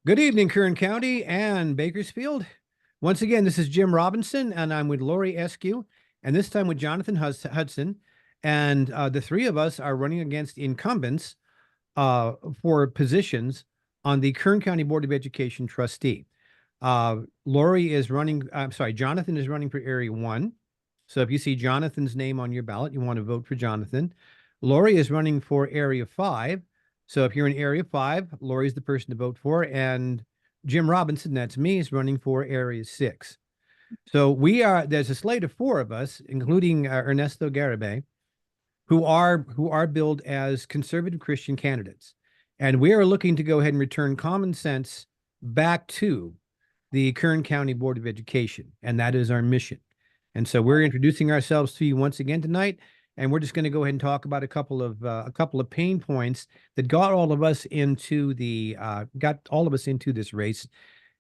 Good evening, Kern County and Bakersfield. Once again, this is Jim Robinson, and I'm with Lori Eskew, and this time with Jonathan Hudson. And the three of us are running against incumbents for positions on the Kern County Board of Education trustee. Lori is running, I'm sorry, Jonathan is running for Area 1. So if you see Jonathan's name on your ballot, you want to vote for Jonathan. Lori is running for Area 5. So if you're in Area 5, Lori's the person to vote for. And Jim Robinson, that's me, is running for Area 6. So there's a slate of four of us, including Ernesto Garibay, who are billed as conservative Christian candidates. And we are looking to go ahead and return common sense back to the Kern County Board of Education. And that is our mission. And so we're introducing ourselves to you once again tonight. And we're just going to go ahead and talk about a couple of pain points that got all of us into this race.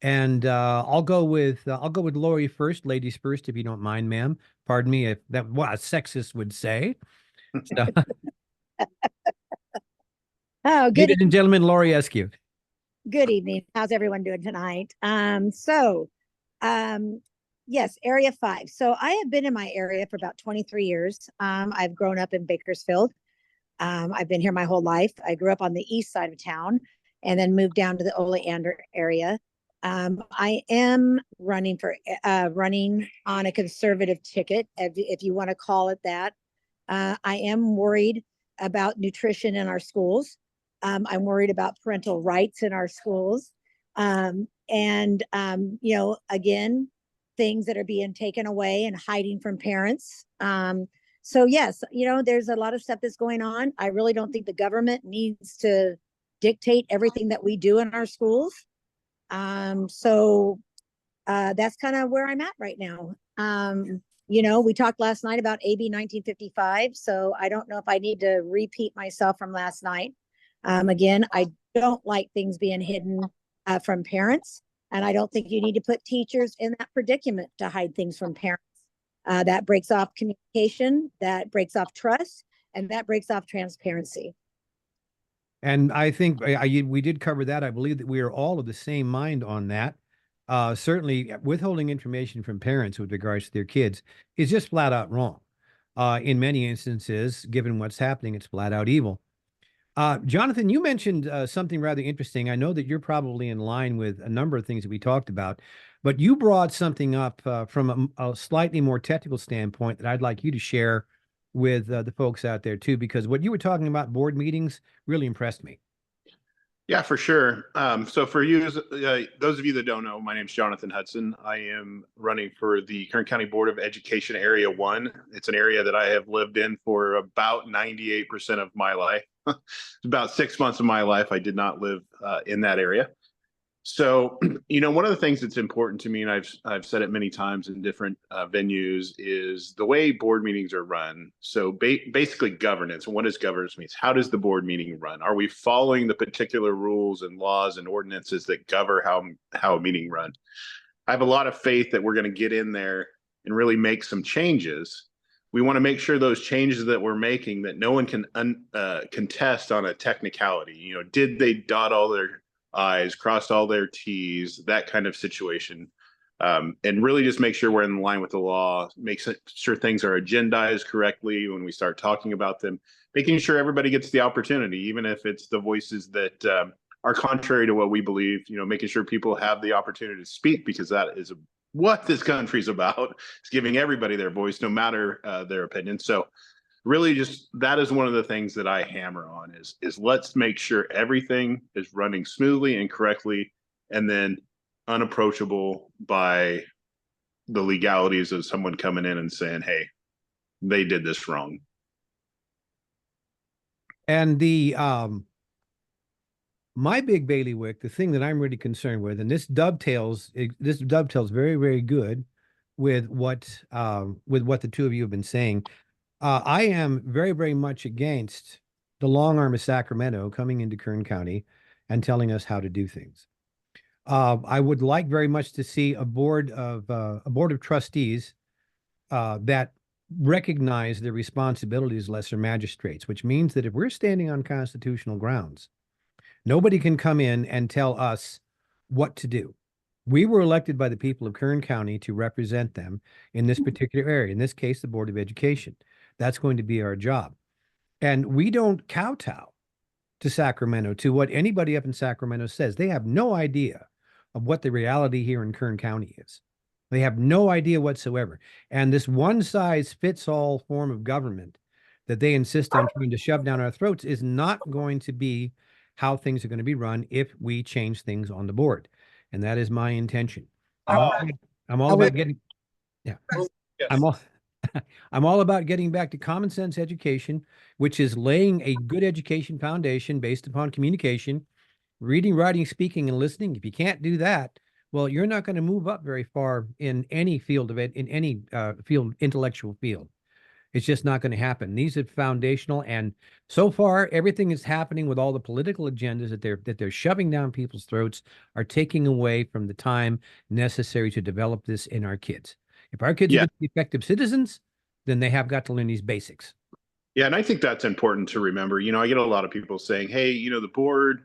And I'll go with Lori first, ladies first, if you don't mind, ma'am. Pardon me if that what a sexist would say. So, Oh, good, ladies and gentlemen, Lori Eskew. good evening. How's everyone doing tonight? Yes, Area 5. So I have been in my area for about 23 years. I've grown up in Bakersfield. I've been here my whole life. I grew up on the east side of town and then moved down to the Oleander area. I am running on a conservative ticket, if you want to call it that. I am worried about nutrition in our schools. I'm worried about parental rights in our schools. Again, things that are being taken away and hiding from parents. So yes, there's a lot of stuff that's going on. I really don't think the government needs to dictate everything that we do in our schools. That's kind of where I'm at right now. We talked last night about AB 1955, so I don't know if I need to repeat myself from last night. Again, I don't like things being hidden from parents, and I don't think you need to put teachers in that predicament to hide things from parents. That breaks off communication, that breaks off trust, and that breaks off transparency. And I think we did cover that. I believe that we are all of the same mind on that. Certainly, withholding information from parents with regards to their kids is just flat out wrong. In many instances, given what's happening, it's flat out evil. Jonathan, you mentioned something rather interesting. I know that you're probably in line with a number of things that we talked about, but you brought something up from a slightly more technical standpoint that I'd like you to share with the folks out there too, because what you were talking about, board meetings, really impressed me. Yeah, for sure. So for you, those of you that don't know, my name is Jonathan Hudson. I am running for the Kern County Board of Education Area 1. It's an area that I have lived in for about 98% of my life. About 6 months of my life, I did not live in that area. So, one of the things that's important to me, and I've said it many times in different venues, is the way board meetings are run. So basically governance. And what does governance mean? How does the board meeting run? Are we following the particular rules and laws and ordinances that govern how a meeting runs? I have a lot of faith that we're going to get in there and really make some changes. We want to make sure those changes that we're making, that no one can contest on a technicality. Did they dot all their I's, crossed all their T's, that kind of situation, and really just make sure we're in line with the law, make sure things are agendized correctly when we start talking about them, making sure everybody gets the opportunity, even if it's the voices that are contrary to what we believe, making sure people have the opportunity to speak, because that is what this country's about. It's giving everybody their voice, no matter their opinion. So really just that is one of the things that I hammer on is let's make sure everything is running smoothly and correctly, and then unapproachable by the legalities of someone coming in and saying, hey, they did this wrong. And my big bailiwick, the thing that I'm really concerned with, and this dovetails very, very good with what the two of you have been saying. I am very, very much against the long arm of Sacramento coming into Kern County and telling us how to do things. I would like very much to see a board of trustees that recognize their responsibilities as lesser magistrates, which means that if we're standing on constitutional grounds, nobody can come in and tell us what to do. We were elected by the people of Kern County to represent them in this particular area, in this case, the Board of Education. That's going to be our job. And we don't kowtow to Sacramento, to what anybody up in Sacramento says. They have no idea of what the reality here in Kern County is. They have no idea whatsoever. And this one size fits all form of government that they insist on trying to shove down our throats is not going to be how things are going to be run if we change things on the board. And that is my intention. I'm all about getting, yeah, Yes. I'm all about getting back to common sense education, which is laying a good education foundation based upon communication, reading, writing, speaking, and listening. If you can't do that, well, you're not going to move up very far in any field of it, in any field, intellectual field. It's just not going to happen. These are foundational, and so far, everything that's happening with all the political agendas that they're shoving down people's throats are taking away from the time necessary to develop this in our kids. If our kids are going to be effective citizens, then they have got to learn these basics. Yeah, and I think that's important to remember. I get a lot of people saying, "Hey, the board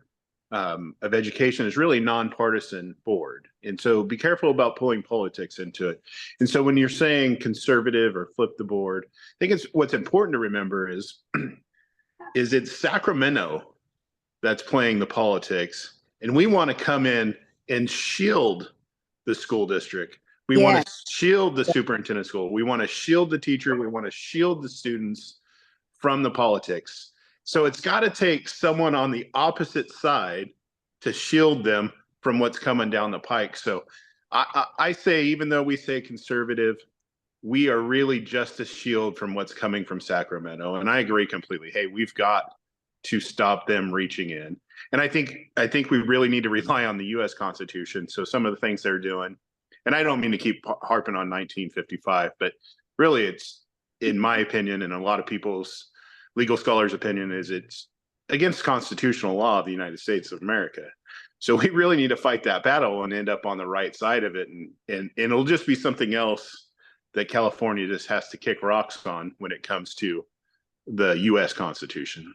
of education is really nonpartisan board, and so be careful about pulling politics into it." And so when you're saying conservative or flip the board, I think what's important to remember is it's Sacramento that's playing the politics, and we want to come in and shield the school district. We want to shield the superintendent of school. We want to shield the teacher. We want to shield the students from the politics. So it's got to take someone on the opposite side to shield them from what's coming down the pike. So I say, even though we say conservative, we are really just a shield from what's coming from Sacramento. And I agree completely. Hey, we've got to stop them reaching in. And I think we really need to rely on the U.S. Constitution. So some of the things they're doing, and I don't mean to keep harping on 1955, but really it's, in my opinion, and a lot of people's legal scholars' opinion, is it's against constitutional law of the United States of America. So we really need to fight that battle and end up on the right side of it. And it'll just be something else that California just has to kick rocks on when it comes to the U.S. Constitution.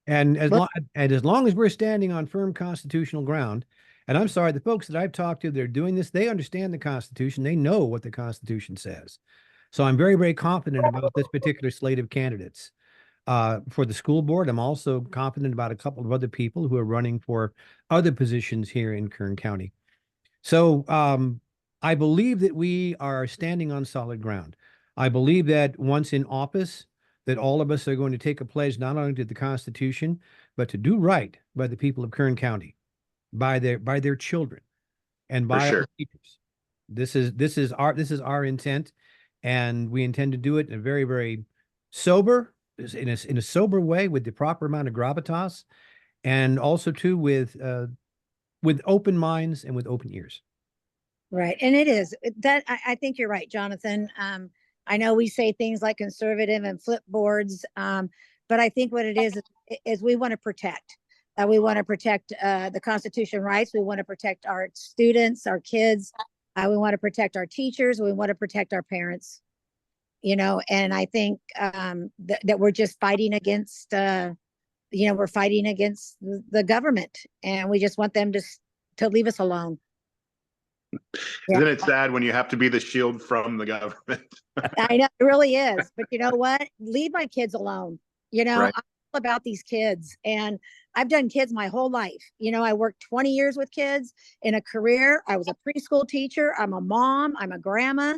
And as long as we're standing on firm constitutional ground, and I'm sorry, the folks that I've talked to, they're doing this, they understand the Constitution. They know what the Constitution says. So I'm very, very confident about this particular slate of candidates. For the school board, I'm also confident about a couple of other people who are running for other positions here in Kern County. So I believe that we are standing on solid ground. I believe that once in office, that all of us are going to take a pledge not only to the Constitution, but to do right by the people of Kern County, by their children, and by our teachers. This is our intent, and we intend to do it in a very, very sober, in a sober way, with the proper amount of gravitas, and also too with open minds and with open ears. Right. And it is that I think you're right, Jonathan. I know we say things like conservative and flip boards, but I think what it is we want to protect. We want to protect the Constitution rights. We want to protect our students, our kids. We want to protect our teachers. We want to protect our parents. And I think that we're just fighting against, we're fighting against the government, and we just want them to leave us alone. Isn't it sad when you have to be the shield from the government? I know, it really is. But you know what? Leave my kids alone. Right. I'm all about these kids, and I've done kids my whole life. I worked 20 years with kids in a career. I was a preschool teacher. I'm a mom. I'm a grandma.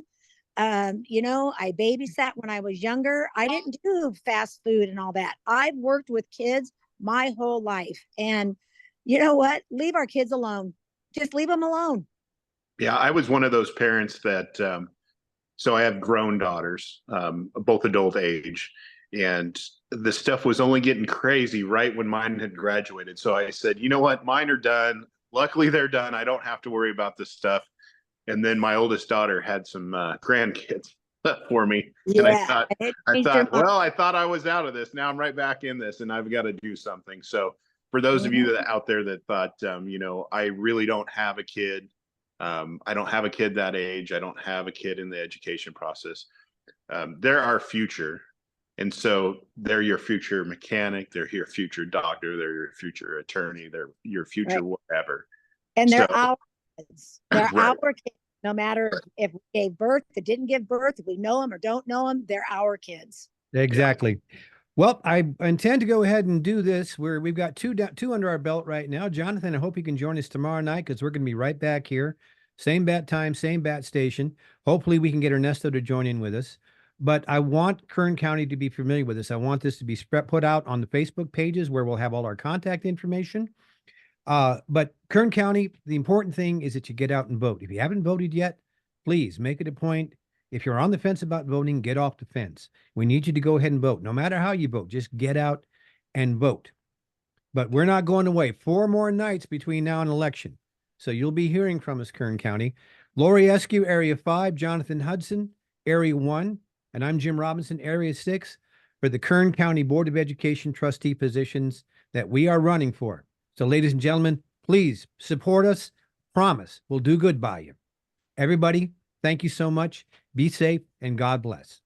I babysat when I was younger. I didn't do fast food and all that. I've worked with kids my whole life. And you know what? Leave our kids alone. Just leave them alone. Yeah, I was one of those parents that, so I have grown daughters, both adult age, and the stuff was only getting crazy right when mine had graduated. So I said, you know what? Mine are done. Luckily, they're done. I don't have to worry about this stuff. And then my oldest daughter had some grandkids for me. Yeah, and I thought I was out of this. Now I'm right back in this, and I've got to do something. So for those of you that out there that thought, I really don't have a kid. I don't have a kid that age. I don't have a kid in the education process. They're our future. And so they're your future mechanic. They're your future doctor. They're your future attorney. They're your future whatever. And So, they're our kids. They're right. our kids. No matter if we gave birth, if didn't give birth, if we know them or don't know them, they're our kids. Exactly. Well, I intend to go ahead and do this. We've got two under our belt right now. Jonathan, I hope you can join us tomorrow night because we're going to be right back here. Same bat time, same bat station. Hopefully we can get Ernesto to join in with us. But I want Kern County to be familiar with this. I want this to be put out on the Facebook pages where we'll have all our contact information. But Kern County, the important thing is that you get out and vote. If you haven't voted yet, please make it a point. If you're on the fence about voting, get off the fence. We need you to go ahead and vote. No matter how you vote, just get out and vote. But we're not going away. 4 more nights between now and election. So you'll be hearing from us, Kern County. Lori Eskew, Area 5, Jonathan Hudson, Area 1, and I'm Jim Robinson, Area 6, for the Kern County Board of Education trustee positions that we are running for. So, ladies and gentlemen, please support us. Promise we'll do good by you. Everybody, thank you so much. Be safe and God bless.